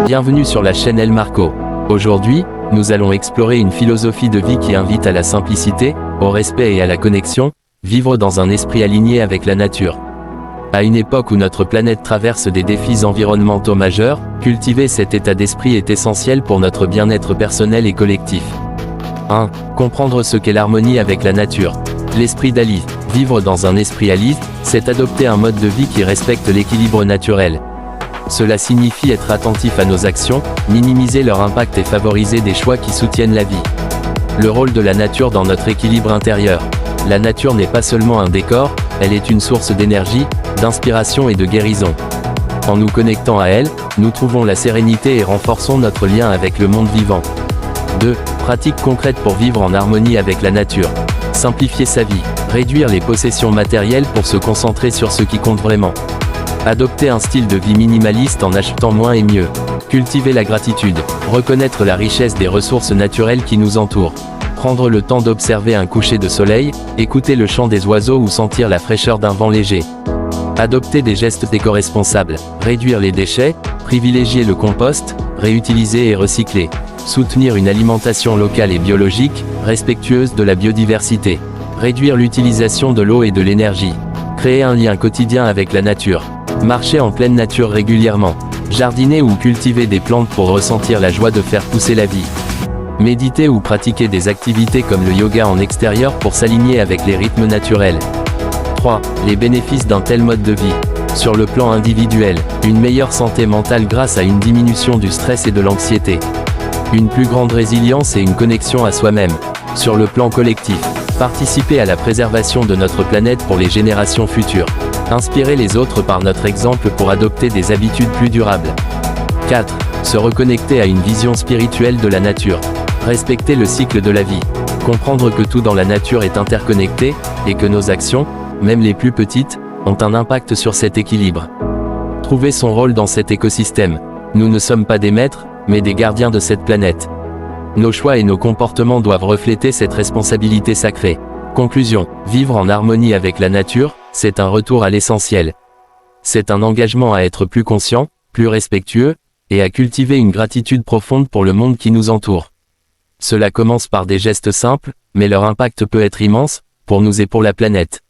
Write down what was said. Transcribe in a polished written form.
Bienvenue sur la chaîne El Marco. Aujourd'hui, nous allons explorer une philosophie de vie qui invite à la simplicité, au respect et à la connexion, vivre dans un esprit aligné avec la nature. À une époque où notre planète traverse des défis environnementaux majeurs, cultiver cet état d'esprit est essentiel pour notre bien-être personnel et collectif. 1. Comprendre ce qu'est l'harmonie avec la nature. L'esprit d'Ali. Vivre dans un esprit Ali, c'est adopter un mode de vie qui respecte l'équilibre naturel. Cela signifie être attentif à nos actions, minimiser leur impact et favoriser des choix qui soutiennent la vie. Le rôle de la nature dans notre équilibre intérieur. La nature n'est pas seulement un décor, elle est une source d'énergie, d'inspiration et de guérison. En nous connectant à elle, nous trouvons la sérénité et renforçons notre lien avec le monde vivant. 2. Pratiques concrètes pour vivre en harmonie avec la nature. Simplifier sa vie. Réduire les possessions matérielles pour se concentrer sur ce qui compte vraiment. Adopter un style de vie minimaliste en achetant moins et mieux. Cultiver la gratitude. Reconnaître la richesse des ressources naturelles qui nous entourent. Prendre le temps d'observer un coucher de soleil, écouter le chant des oiseaux ou sentir la fraîcheur d'un vent léger. Adopter des gestes éco-responsables. Réduire les déchets, privilégier le compost, réutiliser et recycler. Soutenir une alimentation locale et biologique, respectueuse de la biodiversité. Réduire l'utilisation de l'eau et de l'énergie. Créer un lien quotidien avec la nature. Marcher en pleine nature régulièrement. Jardiner ou cultiver des plantes pour ressentir la joie de faire pousser la vie. Méditer ou pratiquer des activités comme le yoga en extérieur pour s'aligner avec les rythmes naturels. 3. Les bénéfices d'un tel mode de vie. Sur le plan individuel, une meilleure santé mentale grâce à une diminution du stress et de l'anxiété. Une plus grande résilience et une connexion à soi-même. Sur le plan collectif, participer à la préservation de notre planète pour les générations futures. Inspirer les autres par notre exemple pour adopter des habitudes plus durables. 4. Se reconnecter à une vision spirituelle de la nature. Respecter le cycle de la vie. Comprendre que tout dans la nature est interconnecté, et que nos actions, même les plus petites, ont un impact sur cet équilibre. Trouver son rôle dans cet écosystème. Nous ne sommes pas des maîtres, mais des gardiens de cette planète. Nos choix et nos comportements doivent refléter cette responsabilité sacrée. Conclusion. Vivre en harmonie avec la nature, c'est un retour à l'essentiel. C'est un engagement à être plus conscient, plus respectueux, et à cultiver une gratitude profonde pour le monde qui nous entoure. Cela commence par des gestes simples, mais leur impact peut être immense, pour nous et pour la planète.